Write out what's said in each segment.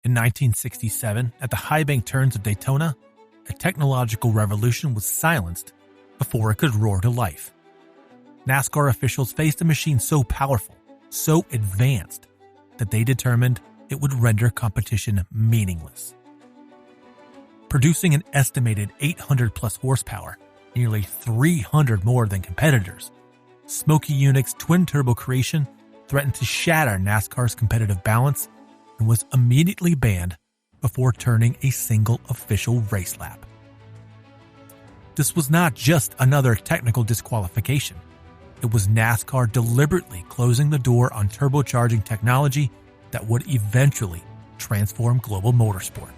In 1967, at the high bank turns of Daytona, a technological revolution was silenced before it could roar to life. NASCAR officials faced a machine so powerful, so advanced, that they determined it would render competition meaningless. Producing an estimated 800-plus horsepower, nearly 300 more than competitors, Smokey Yunick's twin-turbo creation threatened to shatter NASCAR's competitive balance and was immediately banned before turning a single official race lap. This was not just another technical disqualification. It was NASCAR deliberately closing the door on turbocharging technology that would eventually transform global motorsport.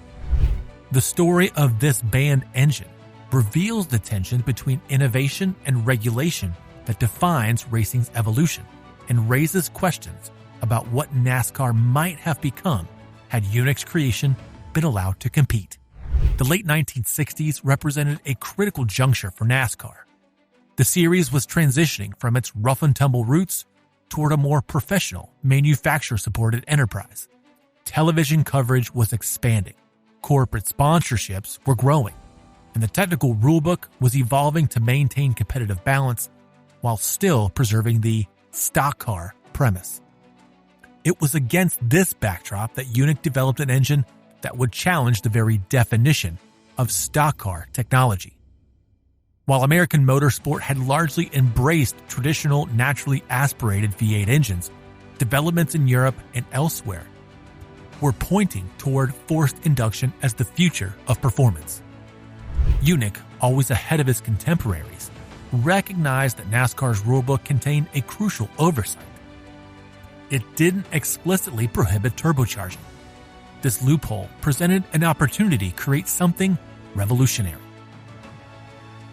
The story of this banned engine reveals the tension between innovation and regulation that defines racing's evolution and raises questions about what NASCAR might have become had Yunick's creation been allowed to compete. The late 1960s represented a critical juncture for NASCAR. The series was transitioning from its rough-and-tumble roots toward a more professional, manufacturer-supported enterprise. Television coverage was expanding, corporate sponsorships were growing, and the technical rulebook was evolving to maintain competitive balance while still preserving the stock car premise. It was against this backdrop that Yunick developed an engine that would challenge the very definition of stock car technology. While American motorsport had largely embraced traditional naturally aspirated V8 engines, developments in Europe and elsewhere were pointing toward forced induction as the future of performance. Yunick, always ahead of his contemporaries, recognized that NASCAR's rulebook contained a crucial oversight. It didn't explicitly prohibit turbocharging. This loophole presented an opportunity to create something revolutionary.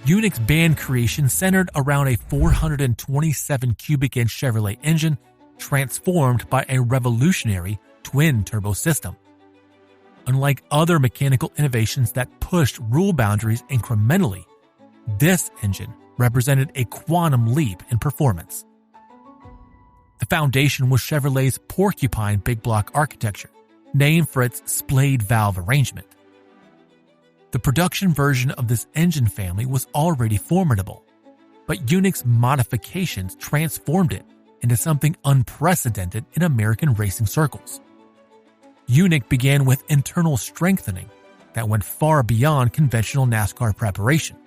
Yunick's band creation centered around a 427 cubic inch Chevrolet engine transformed by a revolutionary twin-turbo system. Unlike other mechanical innovations that pushed rule boundaries incrementally, this engine represented a quantum leap in performance. The foundation was Chevrolet's Porcupine big block architecture, named for its splayed valve arrangement. The production version of this engine family was already formidable, but Yunick's modifications transformed it into something unprecedented in American racing circles. Yunick began with internal strengthening that went far beyond conventional NASCAR preparation.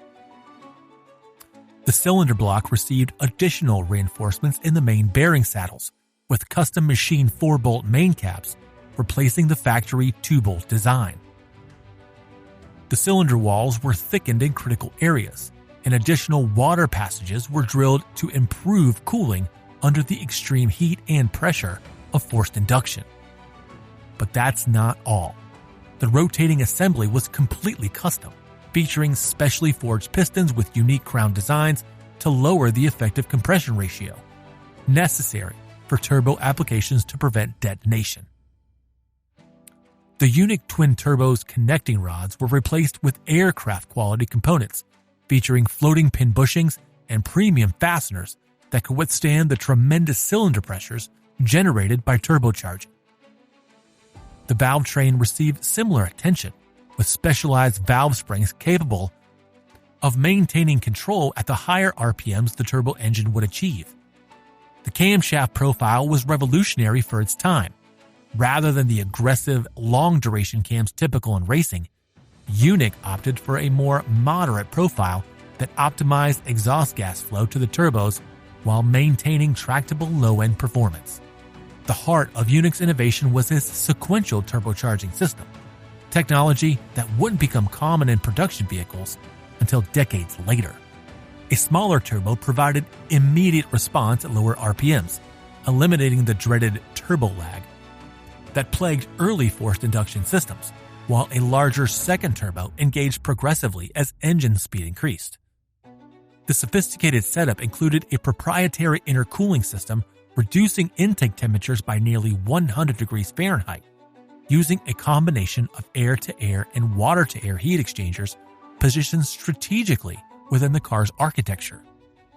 The cylinder block received additional reinforcements in the main bearing saddles, with custom machined 4-bolt main caps replacing the factory 2-bolt design. The cylinder walls were thickened in critical areas, and additional water passages were drilled to improve cooling under the extreme heat and pressure of forced induction. But that's not all. The rotating assembly was completely custom, featuring specially forged pistons with unique crown designs to lower the effective compression ratio, necessary for turbo applications to prevent detonation. The Yunick twin turbos connecting rods were replaced with aircraft-quality components, featuring floating pin bushings and premium fasteners that could withstand the tremendous cylinder pressures generated by turbocharging. The valve train received similar attention, with specialized valve springs capable of maintaining control at the higher RPMs the turbo engine would achieve. The camshaft profile was revolutionary for its time. Rather than the aggressive, long-duration cams typical in racing, Yunick opted for a more moderate profile that optimized exhaust gas flow to the turbos while maintaining tractable low-end performance. The heart of Yunick's innovation was his sequential turbocharging system, technology that wouldn't become common in production vehicles until decades later. A smaller turbo provided immediate response at lower RPMs, eliminating the dreaded turbo lag that plagued early forced induction systems, while a larger second turbo engaged progressively as engine speed increased. The sophisticated setup included a proprietary intercooling system, reducing intake temperatures by nearly 100 degrees Fahrenheit, using a combination of air-to-air and water-to-air heat exchangers positioned strategically within the car's architecture.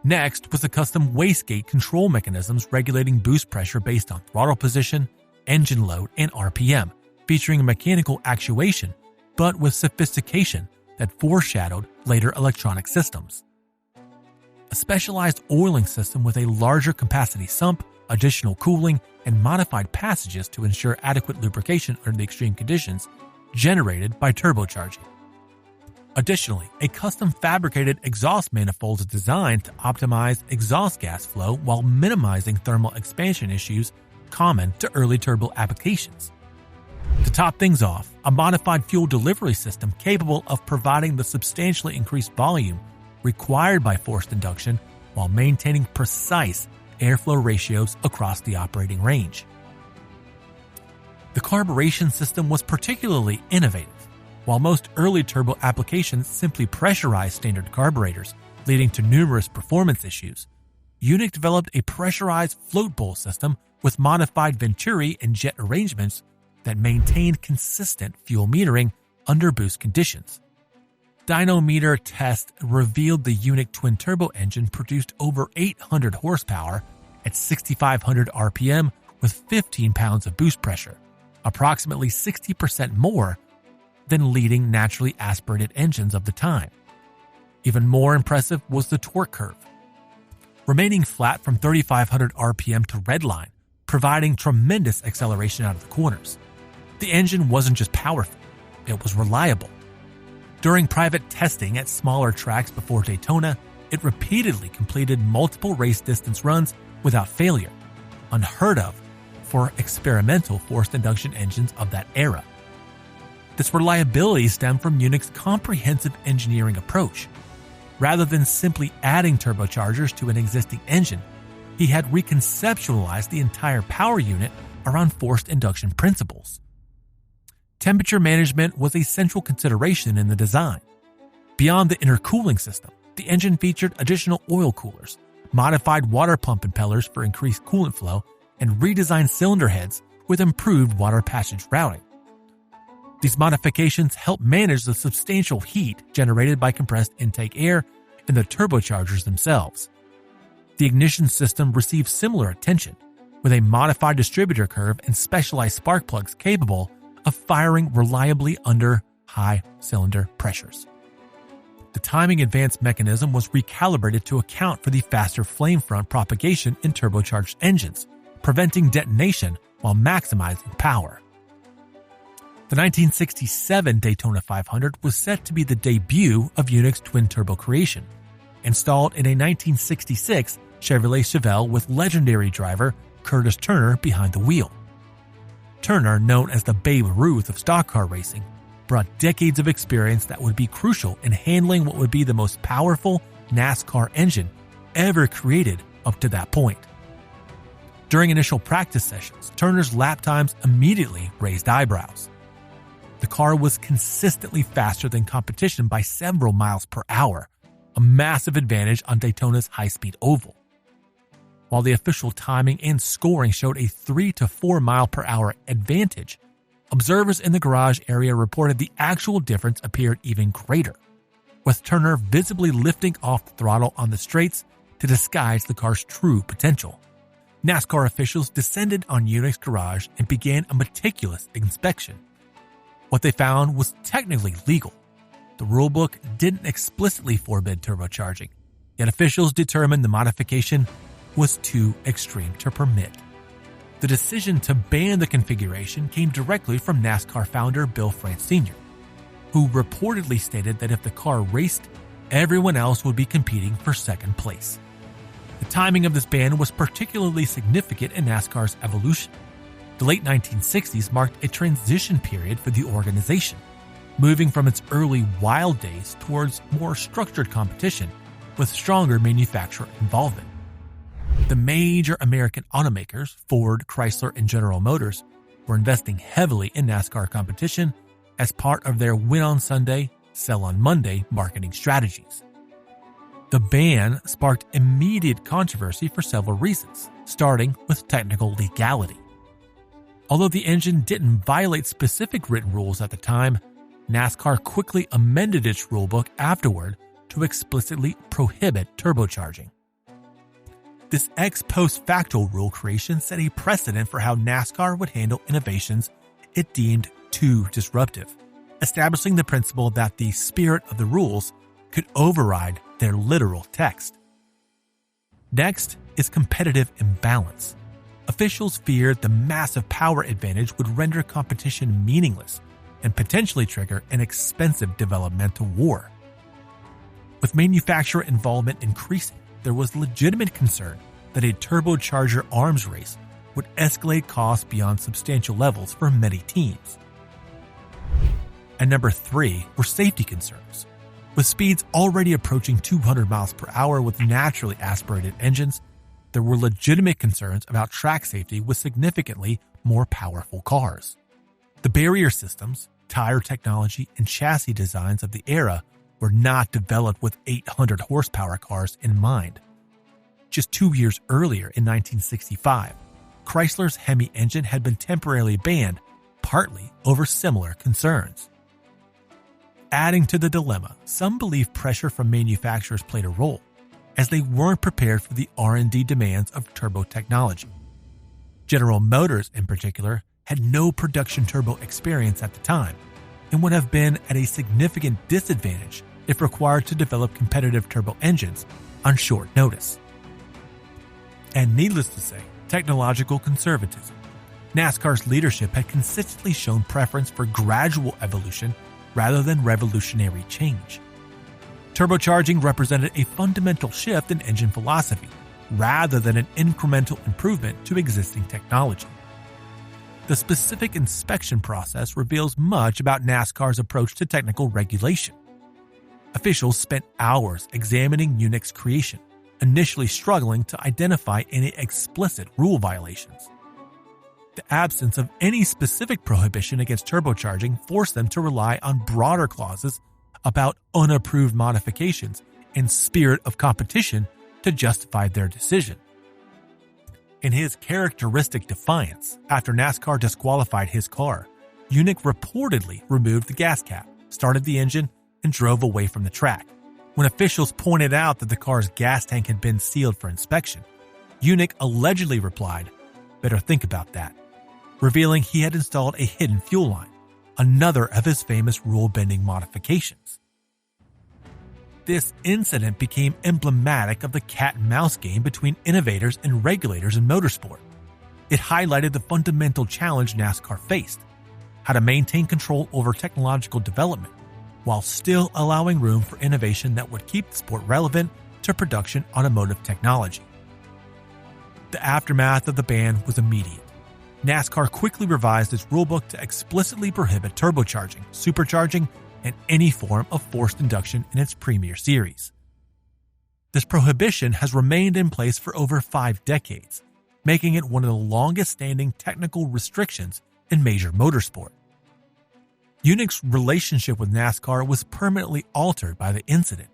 Next was the custom wastegate control mechanisms regulating boost pressure based on throttle position, engine load, and RPM, featuring mechanical actuation, but with sophistication that foreshadowed later electronic systems. A specialized oiling system with a larger capacity sump, additional cooling, and modified passages to ensure adequate lubrication under the extreme conditions generated by turbocharging. Additionally, a custom fabricated exhaust manifold is designed to optimize exhaust gas flow while minimizing thermal expansion issues common to early turbo applications. To top things off, a modified fuel delivery system capable of providing the substantially increased volume required by forced induction while maintaining precise airflow ratios across the operating range. The carburation system was particularly innovative. While most early turbo applications simply pressurized standard carburetors, leading to numerous performance issues, Yunick developed a pressurized float bowl system with modified venturi and jet arrangements that maintained consistent fuel metering under boost conditions. Dynometer tests revealed the Yunick twin-turbo engine produced over 800 horsepower at 6,500 RPM with 15 pounds of boost pressure, approximately 60% more than leading naturally aspirated engines of the time. Even more impressive was the torque curve, remaining flat from 3,500 RPM to redline, providing tremendous acceleration out of the corners. The engine wasn't just powerful, it was reliable. During private testing at smaller tracks before Daytona, it repeatedly completed multiple race distance runs without failure, unheard of for experimental forced induction engines of that era. This reliability stemmed from Yunick's comprehensive engineering approach. Rather than simply adding turbochargers to an existing engine, he had reconceptualized the entire power unit around forced induction principles. Temperature management was a central consideration in the design. Beyond the intercooling system, the engine featured additional oil coolers, modified water pump impellers for increased coolant flow, and redesigned cylinder heads with improved water passage routing. These modifications help manage the substantial heat generated by compressed intake air in the turbochargers themselves. The ignition system received similar attention, with a modified distributor curve and specialized spark plugs capable of firing reliably under high cylinder pressures. The timing advance mechanism was recalibrated to account for the faster flame front propagation in turbocharged engines, preventing detonation while maximizing power. The 1967 Daytona 500 was set to be the debut of Yunick's twin-turbo creation, installed in a 1966 Chevrolet Chevelle with legendary driver Curtis Turner behind the wheel. Turner, known as the Babe Ruth of stock car racing, brought decades of experience that would be crucial in handling what would be the most powerful NASCAR engine ever created up to that point. During initial practice sessions, Turner's lap times immediately raised eyebrows. The car was consistently faster than competition by several miles per hour, a massive advantage on Daytona's high-speed oval. While the official timing and scoring showed a 3 to 4 mile per hour advantage, observers in the garage area reported the actual difference appeared even greater, with Turner visibly lifting off the throttle on the straights to disguise the car's true potential. NASCAR officials descended on Yunick's garage and began a meticulous inspection. What they found was technically legal. The rulebook didn't explicitly forbid turbocharging, yet officials determined the modification was too extreme to permit. The decision to ban the configuration came directly from NASCAR founder Bill France Sr., who reportedly stated that if the car raced, everyone else would be competing for second place. The timing of this ban was particularly significant in NASCAR's evolution. The late 1960s marked a transition period for the organization, moving from its early wild days towards more structured competition with stronger manufacturer involvement. The major American automakers, Ford, Chrysler, and General Motors, were investing heavily in NASCAR competition as part of their win on Sunday, sell on Monday marketing strategies. The ban sparked immediate controversy for several reasons, starting with technical legality. Although the engine didn't violate specific written rules at the time, NASCAR quickly amended its rulebook afterward to explicitly prohibit turbocharging. This ex post facto rule creation set a precedent for how NASCAR would handle innovations it deemed too disruptive, establishing the principle that the spirit of the rules could override their literal text. Next is competitive imbalance. Officials feared the massive power advantage would render competition meaningless and potentially trigger an expensive developmental war. With manufacturer involvement increasing, there was legitimate concern that a turbocharger arms race would escalate costs beyond substantial levels for many teams. And number 3 were safety concerns. With speeds already approaching 200 miles per hour with naturally aspirated engines, there were legitimate concerns about track safety with significantly more powerful cars. The barrier systems, tire technology, and chassis designs of the era were not developed with 800 horsepower cars in mind. Just 2 years earlier in 1965, Chrysler's Hemi engine had been temporarily banned, partly over similar concerns. Adding to the dilemma, some believe pressure from manufacturers played a role, as they weren't prepared for the R&D demands of turbo technology. General Motors, in particular, had no production turbo experience at the time, and would have been at a significant disadvantage if required to develop competitive turbo engines on short notice. And needless to say, technological conservatism. NASCAR's leadership had consistently shown preference for gradual evolution rather than revolutionary change. Turbocharging represented a fundamental shift in engine philosophy, rather than an incremental improvement to existing technology. The specific inspection process reveals much about NASCAR's approach to technical regulation. Officials spent hours examining Yunick's creation, initially struggling to identify any explicit rule violations. The absence of any specific prohibition against turbocharging forced them to rely on broader clauses about unapproved modifications and spirit of competition to justify their decision. In his characteristic defiance, after NASCAR disqualified his car, Yunick reportedly removed the gas cap, started the engine, and drove away from the track. When officials pointed out that the car's gas tank had been sealed for inspection, Yunick allegedly replied, "Better think about that," revealing he had installed a hidden fuel line, another of his famous rule-bending modifications. This incident became emblematic of the cat-and-mouse game between innovators and regulators in motorsport. It highlighted the fundamental challenge NASCAR faced: how to maintain control over technological development, while still allowing room for innovation that would keep the sport relevant to production automotive technology. The aftermath of the ban was immediate. NASCAR quickly revised its rulebook to explicitly prohibit turbocharging, supercharging, and any form of forced induction in its Premier Series. This prohibition has remained in place for over 5 decades, making it one of the longest-standing technical restrictions in major motorsport. Yunick's relationship with NASCAR was permanently altered by the incident.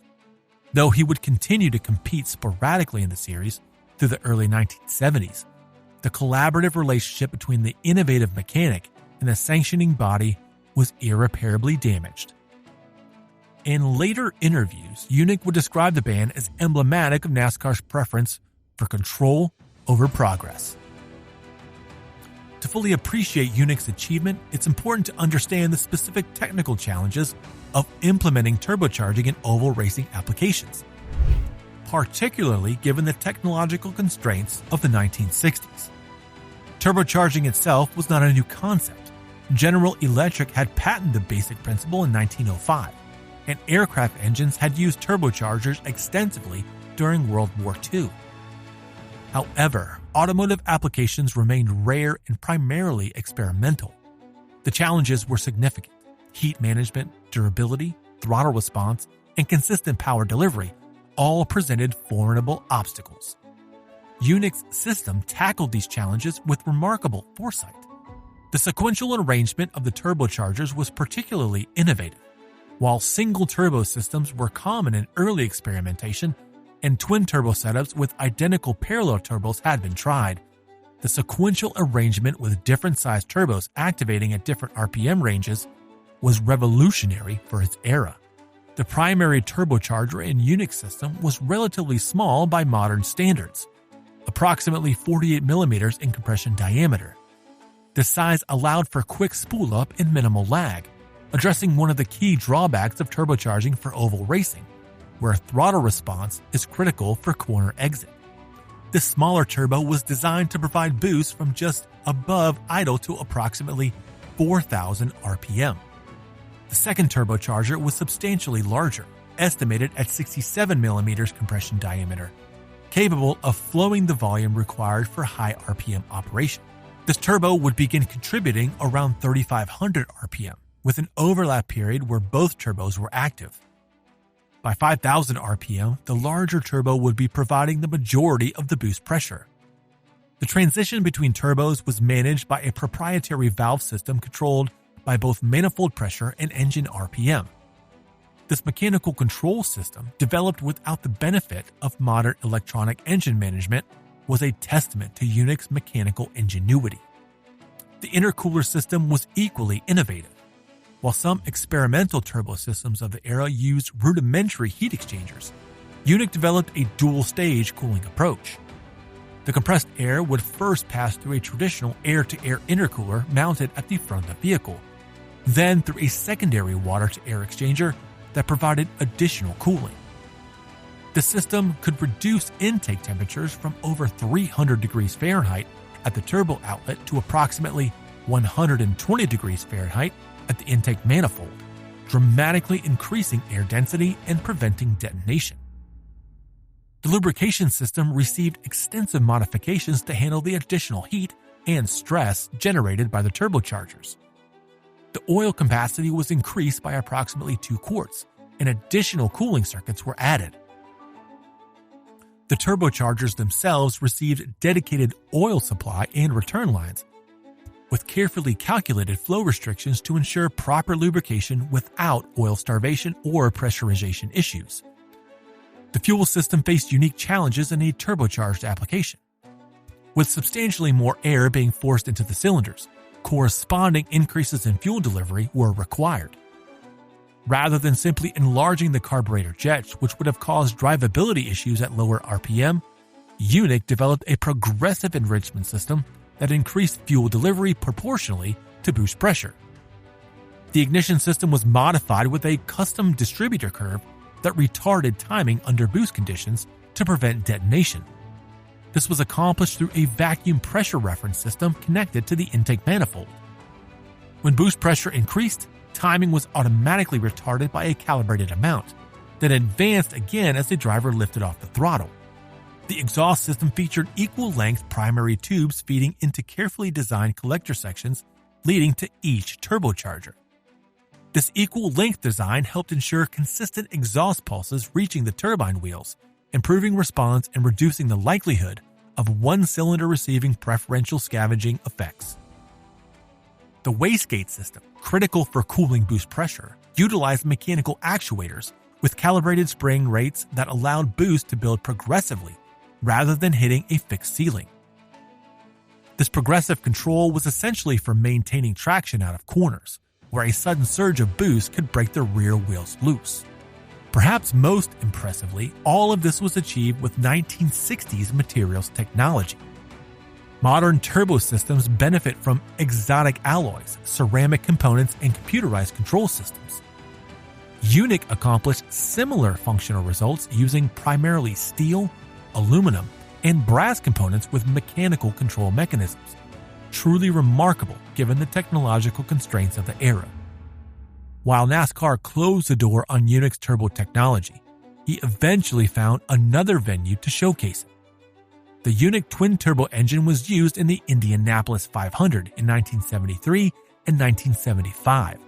Though he would continue to compete sporadically in the series through the early 1970s, the collaborative relationship between the innovative mechanic and the sanctioning body was irreparably damaged. In later interviews, Yunick would describe the ban as emblematic of NASCAR's preference for control over progress. To fully appreciate Yunick's achievement, it's important to understand the specific technical challenges of implementing turbocharging in oval racing applications, particularly given the technological constraints of the 1960s. Turbocharging itself was not a new concept. General Electric had patented the basic principle in 1905, and aircraft engines had used turbochargers extensively during World War II. However, automotive applications remained rare and primarily experimental. The challenges were significant. Heat management, durability, throttle response, and consistent power delivery all presented formidable obstacles. Yunick's system tackled these challenges with remarkable foresight. The sequential arrangement of the turbochargers was particularly innovative. While single turbo systems were common in early experimentation, and twin turbo setups with identical parallel turbos had been tried, the sequential arrangement with different sized turbos activating at different RPM ranges was revolutionary for its era. The primary turbocharger in Yunick's system was relatively small by modern standards, approximately 48 millimeters in compression diameter. This size allowed for quick spool-up and minimal lag, addressing one of the key drawbacks of turbocharging for oval racing, where throttle response is critical for corner exit. This smaller turbo was designed to provide boost from just above idle to approximately 4,000 RPM. The second turbocharger was substantially larger, estimated at 67mm compression diameter, capable of flowing the volume required for high RPM operation. This turbo would begin contributing around 3,500 RPM, with an overlap period where both turbos were active. By 5,000 RPM, the larger turbo would be providing the majority of the boost pressure. The transition between turbos was managed by a proprietary valve system controlled by both manifold pressure and engine RPM. This mechanical control system, developed without the benefit of modern electronic engine management, was a testament to Yunick's mechanical ingenuity. The intercooler system was equally innovative. While some experimental turbo systems of the era used rudimentary heat exchangers, Yunick developed a dual-stage cooling approach. The compressed air would first pass through a traditional air-to-air intercooler mounted at the front of the vehicle, then through a secondary water-to-air exchanger that provided additional cooling. The system could reduce intake temperatures from over 300 degrees Fahrenheit at the turbo outlet to approximately 120 degrees Fahrenheit at the intake manifold, dramatically increasing air density and preventing detonation. The lubrication system received extensive modifications to handle the additional heat and stress generated by the turbochargers. The oil capacity was increased by approximately 2 quarts, and additional cooling circuits were added. The turbochargers themselves received dedicated oil supply and return lines, with carefully calculated flow restrictions to ensure proper lubrication without oil starvation or pressurization issues. The fuel system faced unique challenges in a turbocharged application. With substantially more air being forced into the cylinders, corresponding increases in fuel delivery were required. Rather than simply enlarging the carburetor jets, which would have caused drivability issues at lower RPM, Yunick developed a progressive enrichment system that increased fuel delivery proportionally to boost pressure. The ignition system was modified with a custom distributor curve that retarded timing under boost conditions to prevent detonation. This was accomplished through a vacuum pressure reference system connected to the intake manifold. When boost pressure increased, timing was automatically retarded by a calibrated amount, then advanced again as the driver lifted off the throttle. The exhaust system featured equal-length primary tubes feeding into carefully designed collector sections leading to each turbocharger. This equal-length design helped ensure consistent exhaust pulses reaching the turbine wheels, improving response and reducing the likelihood of one cylinder receiving preferential scavenging effects. The wastegate system, critical for cooling boost pressure, utilized mechanical actuators with calibrated spring rates that allowed boost to build progressively rather than hitting a fixed ceiling. This progressive control was essentially for maintaining traction out of corners, where a sudden surge of boost could break the rear wheels loose. Perhaps most impressively, all of this was achieved with 1960s materials technology. Modern turbo systems benefit from exotic alloys, ceramic components, and computerized control systems. Yunick accomplished similar functional results using primarily steel, aluminum, and brass components with mechanical control mechanisms. Truly remarkable given the technological constraints of the era. While NASCAR closed the door on Yunick's turbo technology, he eventually found another venue to showcase it. The Yunick twin-turbo engine was used in the Indianapolis 500 in 1973 and 1975,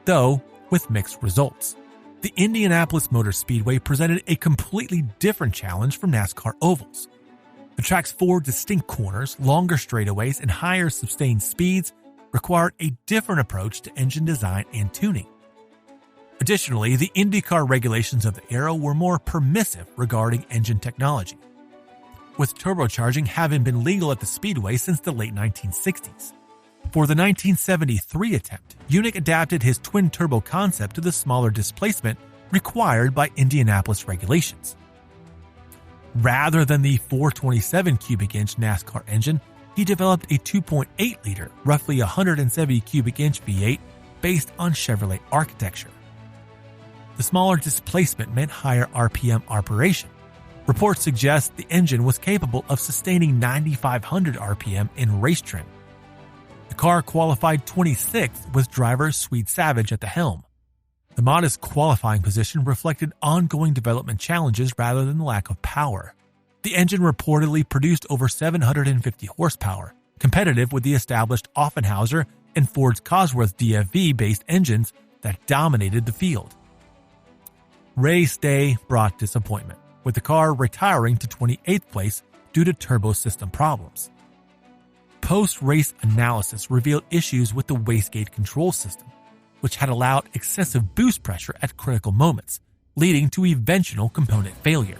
though with mixed results. The Indianapolis Motor Speedway presented a completely different challenge from NASCAR ovals. The track's 4 distinct corners, longer straightaways, and higher sustained speeds required a different approach to engine design and tuning. Additionally, the IndyCar regulations of the era were more permissive regarding engine technology, with turbocharging having been legal at the speedway since the late 1960s. For the 1973 attempt, Yunick adapted his twin-turbo concept to the smaller displacement required by Indianapolis regulations. Rather than the 427 cubic inch NASCAR engine, he developed a 2.8-liter, roughly 170 cubic inch V8 based on Chevrolet architecture. The smaller displacement meant higher RPM operation. Reports suggest the engine was capable of sustaining 9,500 RPM in race trim. The car qualified 26th with driver Swede Savage at the helm. The modest qualifying position reflected ongoing development challenges rather than the lack of power. The engine reportedly produced over 750 horsepower, competitive with the established Offenhauser and Ford's Cosworth DFV-based engines that dominated the field. Race day brought disappointment, with the car retiring to 28th place due to turbo system problems. Post-race analysis revealed issues with the wastegate control system, which had allowed excessive boost pressure at critical moments, leading to eventual component failure.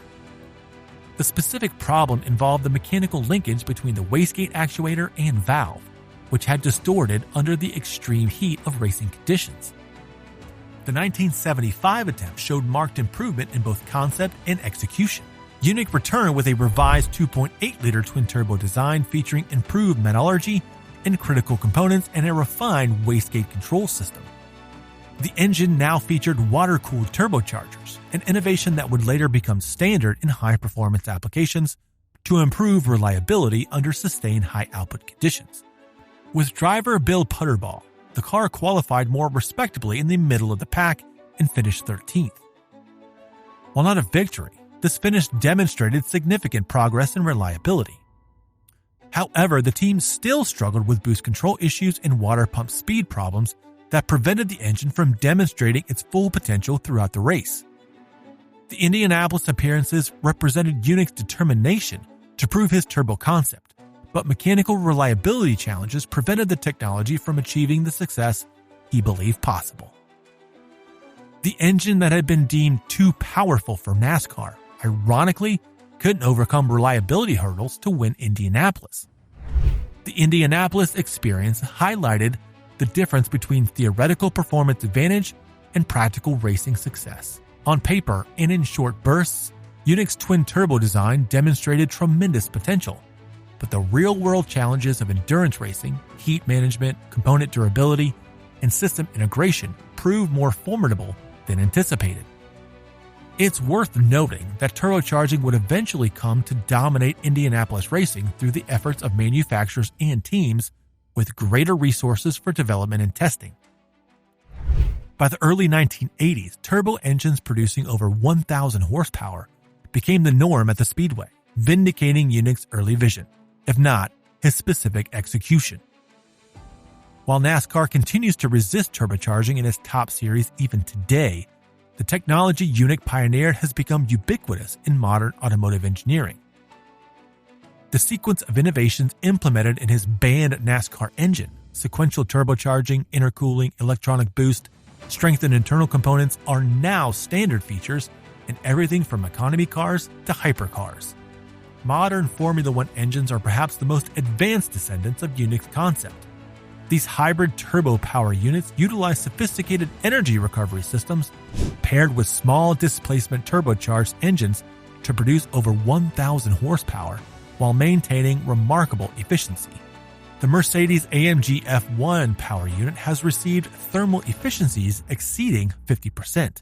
The specific problem involved the mechanical linkage between the wastegate actuator and valve, which had distorted under the extreme heat of racing conditions. The 1975 attempt showed marked improvement in both concept and execution. Yunick returned with a revised 2.8-liter twin-turbo design featuring improved metallurgy and critical components and a refined wastegate control system. The engine now featured water-cooled turbochargers, an innovation that would later become standard in high-performance applications to improve reliability under sustained high-output conditions. With driver Bill Putterball, the car qualified more respectably in the middle of the pack and finished 13th. While not a victory, this finish demonstrated significant progress in reliability. However, the team still struggled with boost control issues and water pump speed problems that prevented the engine from demonstrating its full potential throughout the race. The Indianapolis appearances represented Yunick's determination to prove his turbo concept, but mechanical reliability challenges prevented the technology from achieving the success he believed possible. The engine that had been deemed too powerful for NASCAR, ironically, couldn't overcome reliability hurdles to win Indianapolis. The Indianapolis experience highlighted the difference between theoretical performance advantage and practical racing success. On paper and in short bursts, Yunick's twin-turbo design demonstrated tremendous potential, but the real-world challenges of endurance racing, heat management, component durability, and system integration proved more formidable than anticipated. It's worth noting that turbocharging would eventually come to dominate Indianapolis racing through the efforts of manufacturers and teams with greater resources for development and testing. By the early 1980s, turbo engines producing over 1,000 horsepower became the norm at the speedway, vindicating Yunick's early vision, if not his specific execution. While NASCAR continues to resist turbocharging in its top series even today, the technology Yunick pioneered has become ubiquitous in modern automotive engineering. The sequence of innovations implemented in his banned NASCAR engine, sequential turbocharging, intercooling, electronic boost, strengthened internal components are now standard features in everything from economy cars to hypercars. Modern Formula One engines are perhaps the most advanced descendants of Yunick's concept. These hybrid turbo power units utilize sophisticated energy recovery systems paired with small displacement turbocharged engines to produce over 1,000 horsepower while maintaining remarkable efficiency. The Mercedes-AMG F1 power unit has received thermal efficiencies exceeding 50%,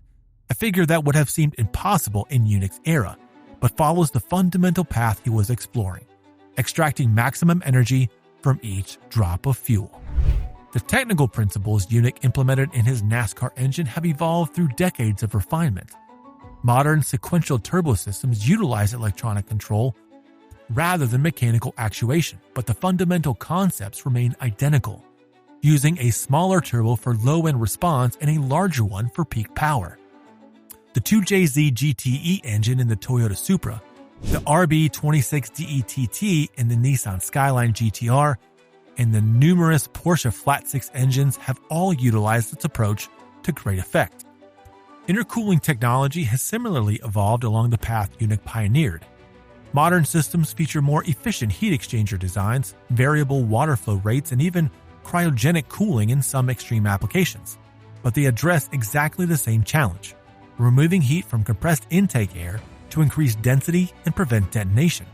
a figure that would have seemed impossible in Yunick's era, but follows the fundamental path he was exploring, extracting maximum energy from each drop of fuel. The technical principles Yunick implemented in his NASCAR engine have evolved through decades of refinement. Modern sequential turbo systems utilize electronic control rather than mechanical actuation, but the fundamental concepts remain identical, using a smaller turbo for low-end response and a larger one for peak power. The 2JZ GTE engine in the Toyota Supra, the RB26DETT in the Nissan Skyline GTR, and the numerous Porsche flat-six engines have all utilized its approach to great effect. Intercooling technology has similarly evolved along the path Yunick pioneered. Modern systems feature more efficient heat exchanger designs, variable water flow rates, and even cryogenic cooling in some extreme applications. But they address exactly the same challenge, removing heat from compressed intake air to increase density and prevent detonation.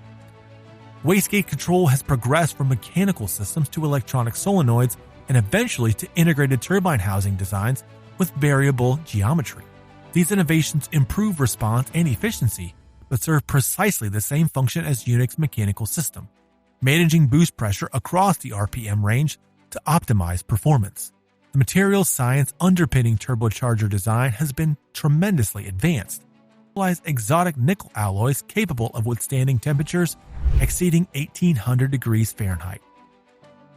Wastegate control has progressed from mechanical systems to electronic solenoids and eventually to integrated turbine housing designs with variable geometry. These innovations improve response and efficiency, but serve precisely the same function as Yunick's mechanical system, managing boost pressure across the RPM range to optimize performance. The materials science underpinning turbocharger design has been tremendously advanced. Utilize exotic nickel alloys capable of withstanding temperatures exceeding 1800 degrees Fahrenheit,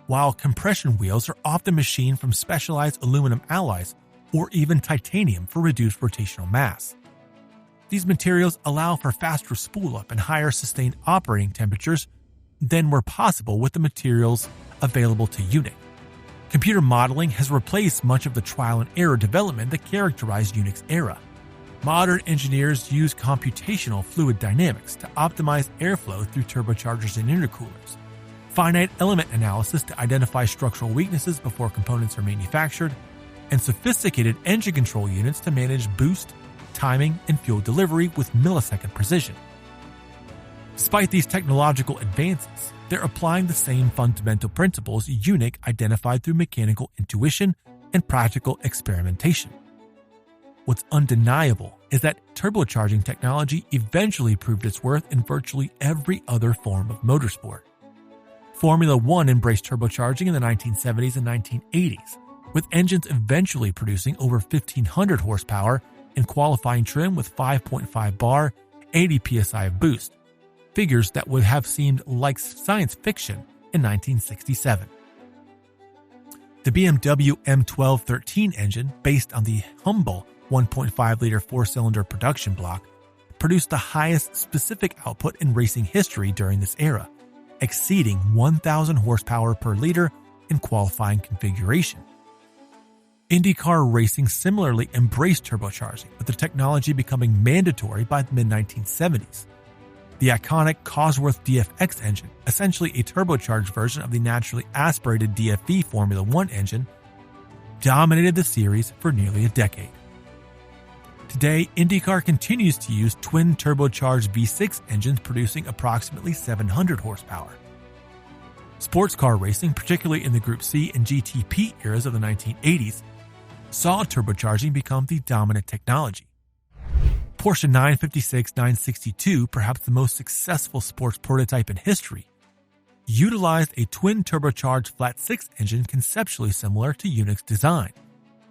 while compression wheels are often machined from specialized aluminum alloys or even titanium for reduced rotational mass. These materials allow for faster spool-up and higher sustained operating temperatures than were possible with the materials available to Yunick. Computer modeling has replaced much of the trial and error development that characterized Yunick's era. Modern engineers use computational fluid dynamics to optimize airflow through turbochargers and intercoolers, finite element analysis to identify structural weaknesses before components are manufactured, and sophisticated engine control units to manage boost, timing, and fuel delivery with millisecond precision. Despite these technological advances, they're applying the same fundamental principles Yunick identified through mechanical intuition and practical experimentation. What's undeniable is that turbocharging technology eventually proved its worth in virtually every other form of motorsport. Formula One embraced turbocharging in the 1970s and 1980s, with engines eventually producing over 1,500 horsepower in qualifying trim with 5.5 bar, 80 psi of boost, figures that would have seemed like science fiction in 1967. The BMW M1213 engine, based on the humble 1.5-liter four-cylinder production block, produced the highest specific output in racing history during this era, exceeding 1,000 horsepower per liter in qualifying configuration. IndyCar racing similarly embraced turbocharging, with the technology becoming mandatory by the mid-1970s. The iconic Cosworth DFX engine, essentially a turbocharged version of the naturally aspirated DFV Formula One engine, dominated the series for nearly a decade. Today, IndyCar continues to use twin turbocharged V6 engines producing approximately 700 horsepower. Sports car racing, particularly in the Group C and GTP eras of the 1980s, saw turbocharging become the dominant technology. Porsche 956-962, perhaps the most successful sports prototype in history, utilized a twin turbocharged flat-six engine conceptually similar to Yunick's design,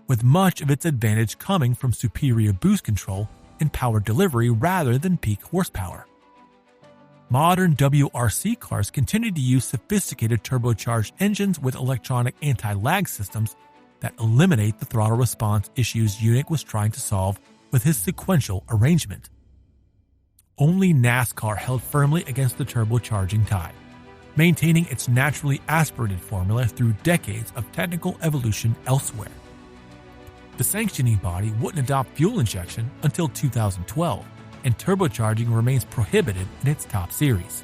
with much of its advantage coming from superior boost control and power delivery rather than peak horsepower. Modern WRC cars continue to use sophisticated turbocharged engines with electronic anti-lag systems that eliminate the throttle response issues Yunick was trying to solve with his sequential arrangement. Only NASCAR held firmly against the turbocharging tide, maintaining its naturally aspirated formula through decades of technical evolution elsewhere. The sanctioning body wouldn't adopt fuel injection until 2012, and turbocharging remains prohibited in its top series.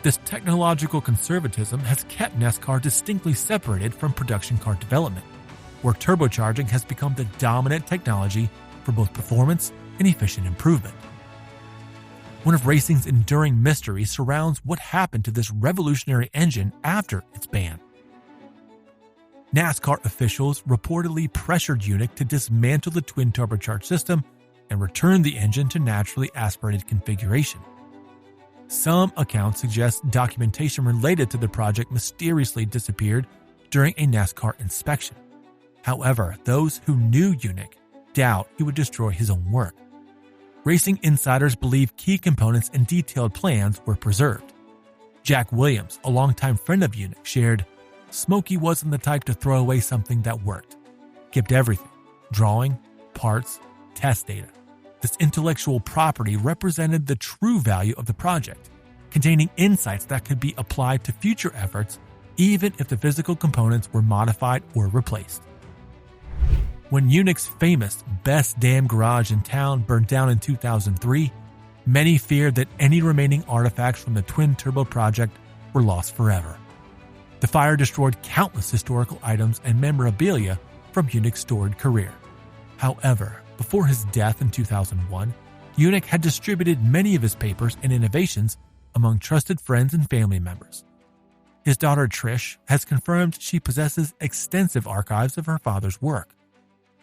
This technological conservatism has kept NASCAR distinctly separated from production car development, where turbocharging has become the dominant technology for both performance and efficient improvement. One of racing's enduring mysteries surrounds what happened to this revolutionary engine after its ban. NASCAR officials reportedly pressured Yunick to dismantle the twin turbocharged system and return the engine to naturally aspirated configuration. Some accounts suggest documentation related to the project mysteriously disappeared during a NASCAR inspection. However, those who knew Yunick doubt he would destroy his own work. Racing insiders believe key components and detailed plans were preserved. Jack Williams, a longtime friend of Yunick, shared, "Smokey wasn't the type to throw away something that worked. Kept everything, drawing, parts, test data." This intellectual property represented the true value of the project, containing insights that could be applied to future efforts even if the physical components were modified or replaced. When Yunick's famous Best Damn Garage in Town burned down in 2003, many feared that any remaining artifacts from the twin turbo project were lost forever. The fire destroyed countless historical items and memorabilia from Yunick's storied career. However, before his death in 2001, Yunick had distributed many of his papers and innovations among trusted friends and family members. His daughter Trish has confirmed she possesses extensive archives of her father's work.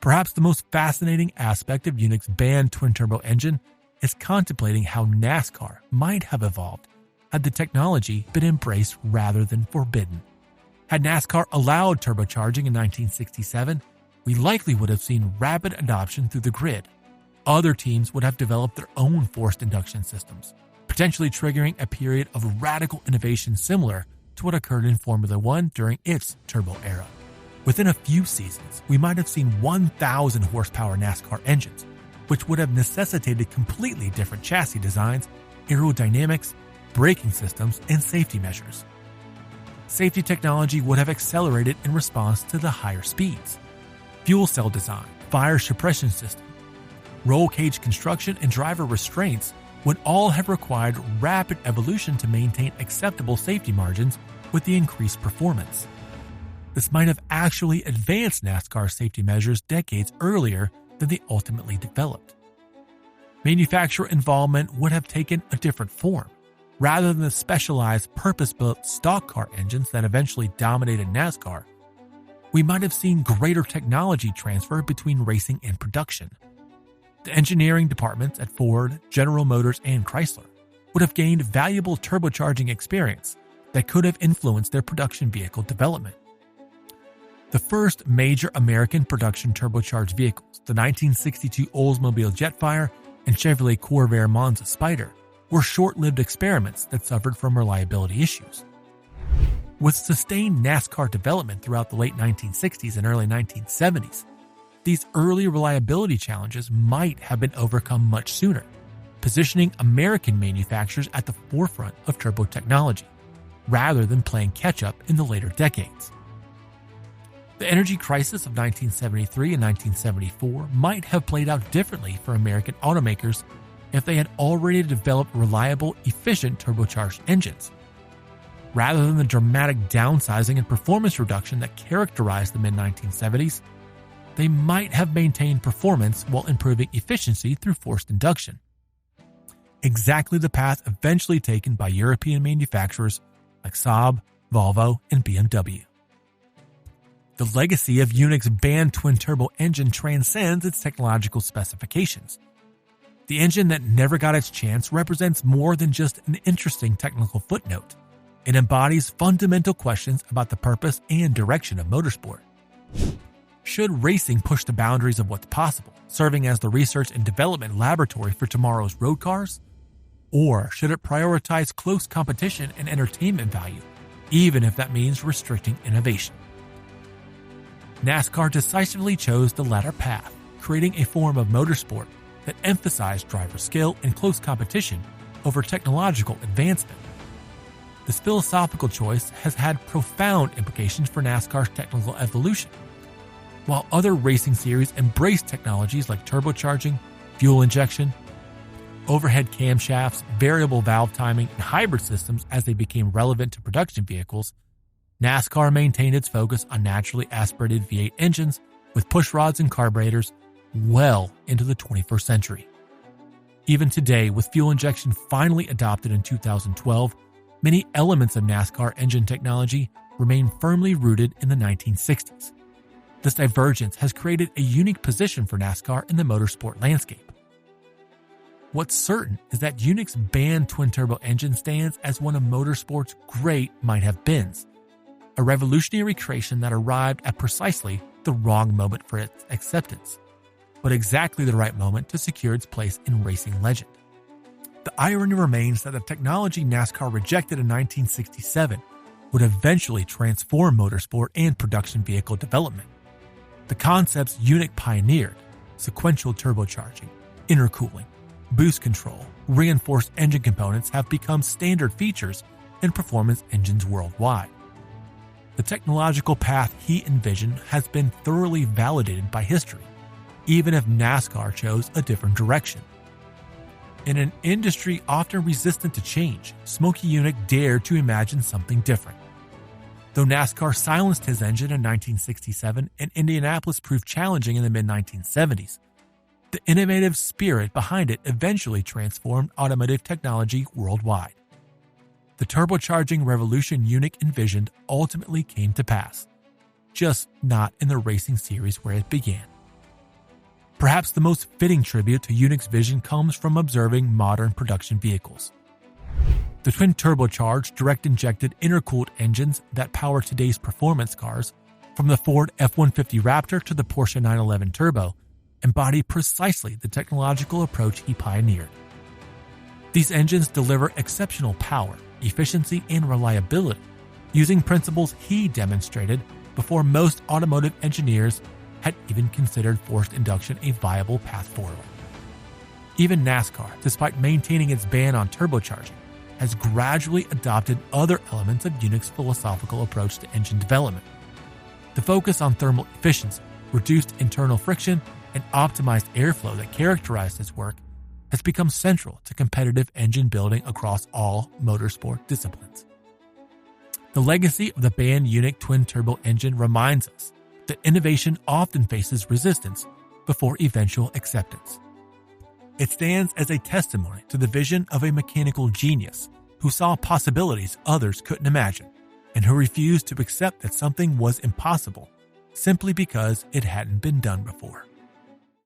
Perhaps the most fascinating aspect of Yunick's banned twin-turbo engine is contemplating how NASCAR might have evolved had the technology been embraced rather than forbidden. Had NASCAR allowed turbocharging in 1967, we likely would have seen rapid adoption through the grid. Other teams would have developed their own forced induction systems, potentially triggering a period of radical innovation similar to what occurred in Formula One during its turbo era. Within a few seasons, we might have seen 1,000 horsepower NASCAR engines, which would have necessitated completely different chassis designs, aerodynamics, braking systems, and safety measures. Safety technology would have accelerated in response to the higher speeds. Fuel cell design, fire suppression system, roll cage construction, and driver restraints would all have required rapid evolution to maintain acceptable safety margins with the increased performance. This might have actually advanced NASCAR safety measures decades earlier than they ultimately developed. Manufacturer involvement would have taken a different form. Rather than the specialized purpose-built stock car engines that eventually dominated NASCAR, we might have seen greater technology transfer between racing and production. The engineering departments at Ford, General Motors, and Chrysler would have gained valuable turbocharging experience that could have influenced their production vehicle development. The first major American production turbocharged vehicles, the 1962 Oldsmobile Jetfire and Chevrolet Corvair Monza Spyder, were short-lived experiments that suffered from reliability issues. With sustained NASCAR development throughout the late 1960s and early 1970s, these early reliability challenges might have been overcome much sooner, positioning American manufacturers at the forefront of turbo technology, rather than playing catch-up in the later decades. The energy crisis of 1973 and 1974 might have played out differently for American automakers if they had already developed reliable, efficient turbocharged engines. Rather than the dramatic downsizing and performance reduction that characterized the mid-1970s, they might have maintained performance while improving efficiency through forced induction. Exactly the path eventually taken by European manufacturers like Saab, Volvo, and BMW. The legacy of Yunick's banned twin-turbo engine transcends its technological specifications. The engine that never got its chance represents more than just an interesting technical footnote. It embodies fundamental questions about the purpose and direction of motorsport. Should racing push the boundaries of what's possible, serving as the research and development laboratory for tomorrow's road cars? Or should it prioritize close competition and entertainment value, even if that means restricting innovation? NASCAR decisively chose the latter path, creating a form of motorsport that emphasized driver skill and close competition over technological advancement. This philosophical choice has had profound implications for NASCAR's technical evolution. While other racing series embraced technologies like turbocharging, fuel injection, overhead camshafts, variable valve timing, and hybrid systems as they became relevant to production vehicles, NASCAR maintained its focus on naturally aspirated V8 engines with pushrods and carburetors well into the 21st century. Even today, with fuel injection finally adopted in 2012, many elements of NASCAR engine technology remain firmly rooted in the 1960s. This divergence has created a unique position for NASCAR in the motorsport landscape. What's certain is that Yunick's banned twin-turbo engine stands as one of motorsport's great might-have-beens, a revolutionary creation that arrived at precisely the wrong moment for its acceptance, but exactly the right moment to secure its place in racing legend. The irony remains that the technology NASCAR rejected in 1967 would eventually transform motorsport and production vehicle development. The concepts Yunick pioneered, sequential turbocharging, intercooling, boost control, reinforced engine components have become standard features in performance engines worldwide. The technological path he envisioned has been thoroughly validated by history, even if NASCAR chose a different direction. In an industry often resistant to change, Smokey Yunick dared to imagine something different. Though NASCAR silenced his engine in 1967 and Indianapolis proved challenging in the mid-1970s, the innovative spirit behind it eventually transformed automotive technology worldwide. The turbocharging revolution Yunick envisioned ultimately came to pass, just not in the racing series where it began. Perhaps the most fitting tribute to Yunick's vision comes from observing modern production vehicles. The twin turbocharged, direct-injected, intercooled engines that power today's performance cars, from the Ford F-150 Raptor to the Porsche 911 Turbo, embody precisely the technological approach he pioneered. These engines deliver exceptional power, efficiency, and reliability, using principles he demonstrated before most automotive engineers had even considered forced induction a viable path forward. Even NASCAR, despite maintaining its ban on turbocharging, has gradually adopted other elements of Yunick's philosophical approach to engine development. The focus on thermal efficiency, reduced internal friction, and optimized airflow that characterized his work has become central to competitive engine building across all motorsport disciplines. The legacy of the banned Yunick twin-turbo engine reminds us that innovation often faces resistance before eventual acceptance. It stands as a testimony to the vision of a mechanical genius who saw possibilities others couldn't imagine and who refused to accept that something was impossible simply because it hadn't been done before.